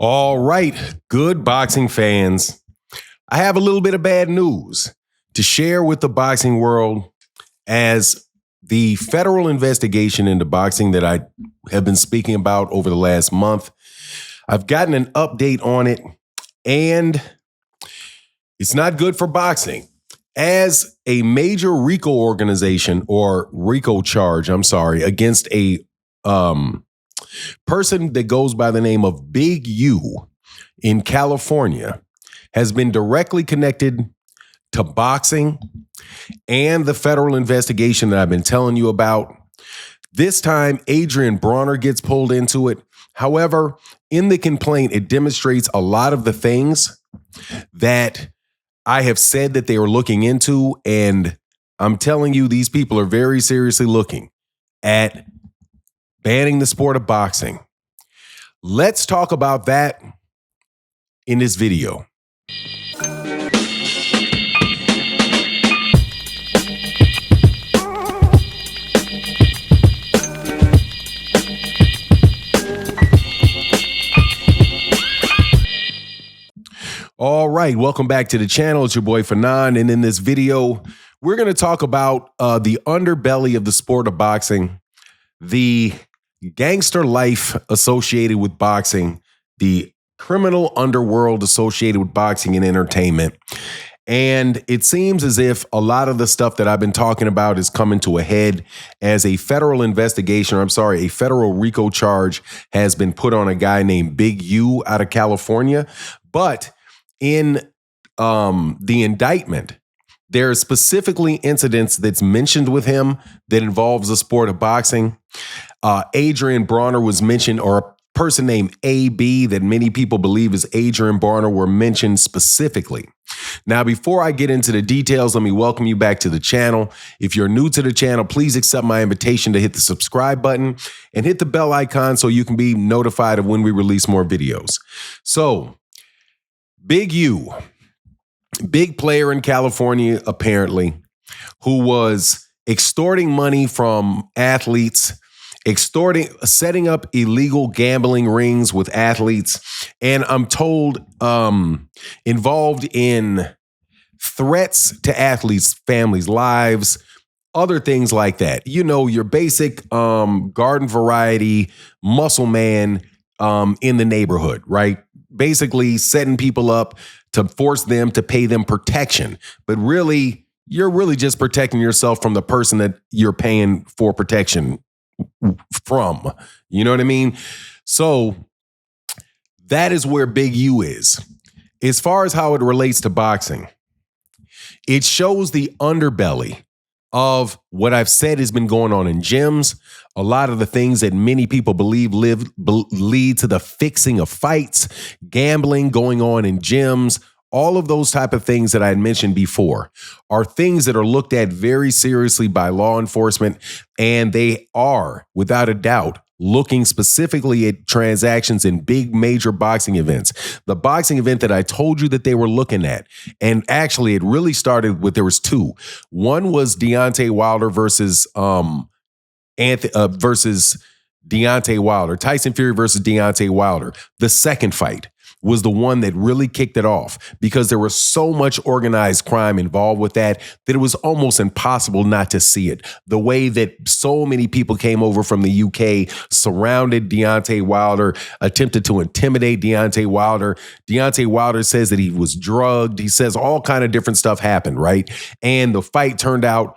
All right, good boxing fans. I have a little bit of bad news to share with the boxing world as the federal investigation into boxing that I have been speaking about over the last month. I've gotten an update on it, and it's not good for boxing. As a major Rico organization or Rico charge, against a person that goes by the name of Big U in California has been directly connected to boxing and the federal investigation that I've been telling you about. This time, Broner gets pulled into it. However, in the complaint, it demonstrates a lot of the things that I have said that they were looking into, and I'm telling you, these people are very seriously looking at banning the sport of boxing. Let's talk about that in this video. All right, welcome back to the channel. It's your boy Fanon, and in this video, we're going to talk about the underbelly of the sport of boxing, the gangster life associated with boxing, the criminal underworld associated with boxing and entertainment. And it seems as if a lot of the stuff that I've been talking about is coming to a head as a federal a federal RICO charge has been put on a guy named Big U out of California. But in the indictment, there are specifically incidents that's mentioned with him that involves the sport of boxing. Broner was mentioned, or a person named AB that many people believe is Broner were mentioned specifically. Now, before I get into the details, let me welcome you back to the channel. If you're new to the channel, please accept my invitation to hit the subscribe button and hit the bell icon so you can be notified of when we release more videos. So, Big U, big player in California, apparently, who was extorting money from athletes, setting up illegal gambling rings with athletes, and I'm told involved in threats to athletes' families' lives, other things like that. You know, your basic garden variety muscle man in the neighborhood, right? Basically setting people up to force them to pay them protection. But really, you're really just protecting yourself from the person that you're paying for protection from. You know what I mean? So that is where Big U is. As far as how it relates to boxing, it shows the underbelly of what I've said has been going on in gyms. A lot of the things that many people believe lead to the fixing of fights, gambling going on in gyms, all of those type of things that I had mentioned before are things that are looked at very seriously by law enforcement, and they are, without a doubt, looking specifically at transactions in big major boxing events. The boxing event that I told you that they were looking at, and actually it really started with, there was two. One was Deontay Wilder versus Deontay Wilder, Tyson Fury versus Deontay Wilder. The second fight was the one that really kicked it off because there was so much organized crime involved with that it was almost impossible not to see it. The way that so many people came over from the UK, surrounded Deontay Wilder, attempted to intimidate Deontay Wilder. Deontay Wilder says that he was drugged. He says all kind of different stuff happened, right? And the fight turned out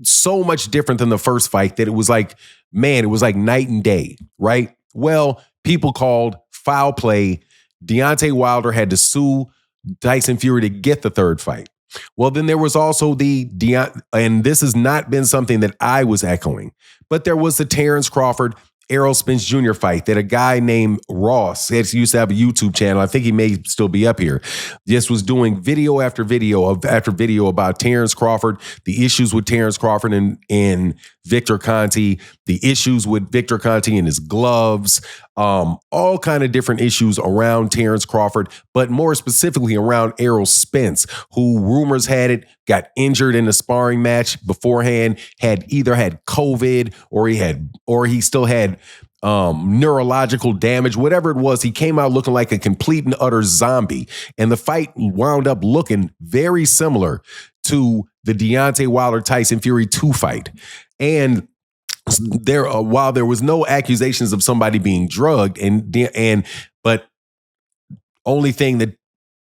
so much different than the first fight that it was like, man, it was like night and day, right? Well, people called foul play. Deontay Wilder had to sue Tyson Fury to get the third fight. Well, then there was also and this has not been something that I was echoing, but there was the Terrence Crawford, Errol Spence Jr. fight that a guy named Ross, used to have a YouTube channel, I think he may still be up here, just was doing video after video about Terrence Crawford, the issues with Terrence Crawford and Victor Conte, the issues with Victor Conte and his gloves, all kind of different issues around Terrence Crawford, but more specifically around Errol Spence, who rumors had it got injured in a sparring match beforehand, had either had COVID or he still had neurological damage, whatever it was. He came out looking like a complete and utter zombie. And the fight wound up looking very similar to the Deontay Wilder-Tyson Fury 2 fight. And while there was no accusations of somebody being drugged, but only thing that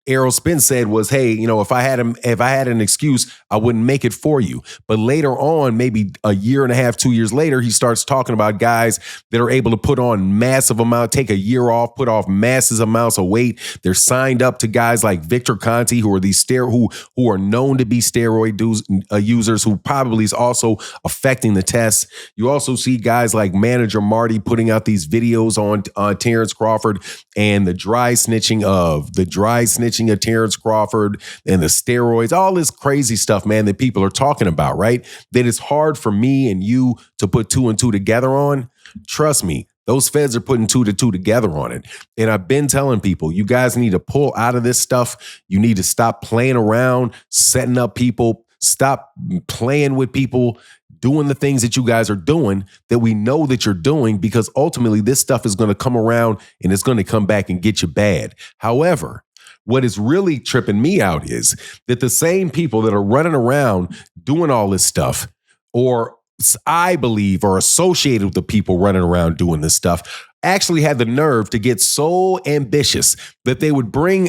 Errol Spence said was, hey, if I had an excuse, I wouldn't make it for you. But later on, maybe a year and a half, 2 years later, he starts talking about guys that are able to put on massive amount, take a year off, put off massive amounts of weight. They're signed up to guys like Victor Conte, who are who are known to be steroid users, who probably is also affecting the tests. You also see guys like manager Marty putting out these videos on Terrence Crawford and the dry snitching of Terrence Crawford and the steroids, all this crazy stuff, man, that people are talking about, right? That it's hard for me and you to put 2 and 2 together on. Trust me, those feds are putting 2 to 2 together on it. And I've been telling people, you guys need to pull out of this stuff. You need to stop playing around, setting up people, stop playing with people, doing the things that you guys are doing that we know that you're doing, because ultimately this stuff is going to come around and it's going to come back and get you bad. However, what is really tripping me out is that the same people that are running around doing all this stuff, or I believe are associated with the people running around doing this stuff, actually had the nerve to get so ambitious that they would bring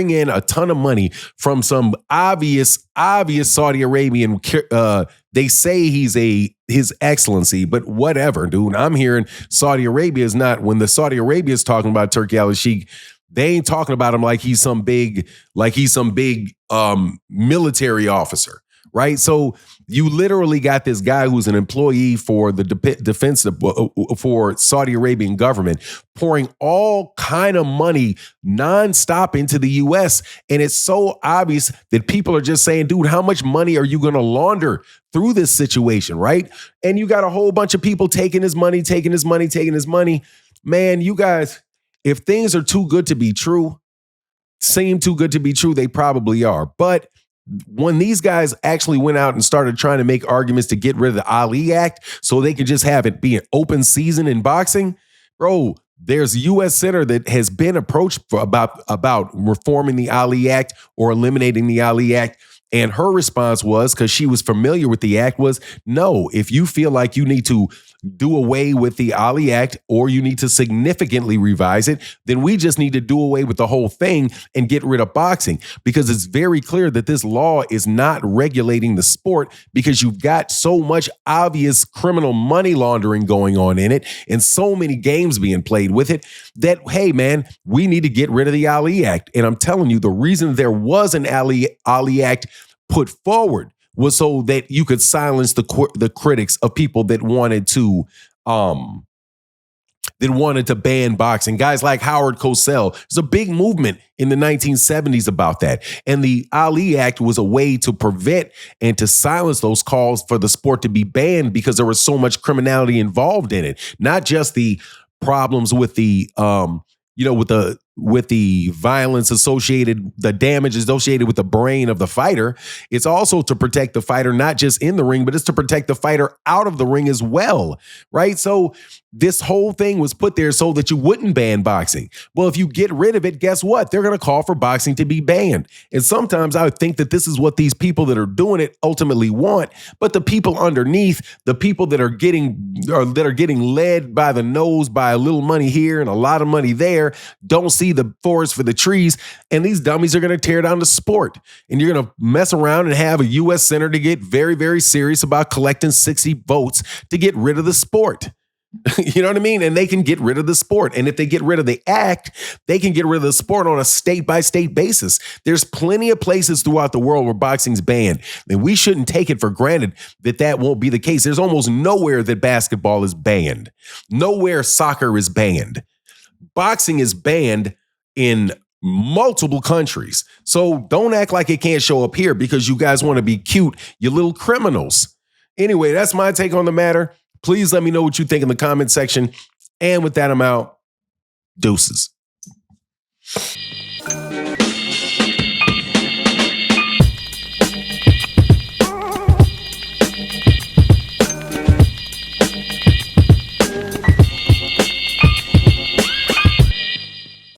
in a ton of money from some obvious Saudi Arabian. They say his excellency, but whatever, dude. I'm hearing Saudi Arabia is not, when the Saudi Arabia is talking about Turki al-Sheikh, they ain't talking about him like he's some big military officer. Right. So you literally got this guy who's an employee for the defense for Saudi Arabian government pouring all kind of money nonstop into the U.S. And it's so obvious that people are just saying, dude, how much money are you going to launder through this situation? Right. And you got a whole bunch of people taking his money. Man, you guys, if things are too good to be true, seem too good to be true, they probably are. But when these guys actually went out and started trying to make arguments to get rid of the Ali Act so they could just have it be an open season in boxing, bro, there's a U.S. senator that has been approached about reforming the Ali Act or eliminating the Ali Act. And her response was, because she was familiar with the act, was, no, if you feel like you need to do away with the Ali Act or you need to significantly revise it, then we just need to do away with the whole thing and get rid of boxing, because it's very clear that this law is not regulating the sport, because you've got so much obvious criminal money laundering going on in it and so many games being played with it that, hey, man, we need to get rid of the Ali Act. And I'm telling you, the reason there was an Ali Act put forward was so that you could silence the critics of people that wanted to ban boxing. Guys like Howard Cosell. There's a big movement in the 1970s about that. And the Ali Act was a way to prevent and to silence those calls for the sport to be banned, because there was so much criminality involved in it. Not just the problems with the with the violence associated, the damage associated with the brain of the fighter. It's also to protect the fighter, not just in the ring, but it's to protect the fighter out of the ring as well, right? So this whole thing was put there so that you wouldn't ban boxing. Well, if you get rid of it, guess what? They're going to call for boxing to be banned. And sometimes I would think that this is what these people that are doing it ultimately want, but the people underneath, the people that are getting led by the nose by a little money here and a lot of money there, don't see the forest for the trees, and these dummies are going to tear down the sport. And you're going to mess around and have a U.S. senator to get very, very serious about collecting 60 votes to get rid of the sport. You know what I mean? And they can get rid of the sport. And if they get rid of the act, they can get rid of the sport on a state-by-state basis. There's plenty of places throughout the world where boxing's banned. And we shouldn't take it for granted that that won't be the case. There's almost nowhere that basketball is banned. Nowhere soccer is banned. Boxing is banned in multiple countries. So don't act like it can't show up here because you guys want to be cute, you little criminals. Anyway, that's my take on the matter. Please let me know what you think in the comment section. And with that, I'm out. Deuces.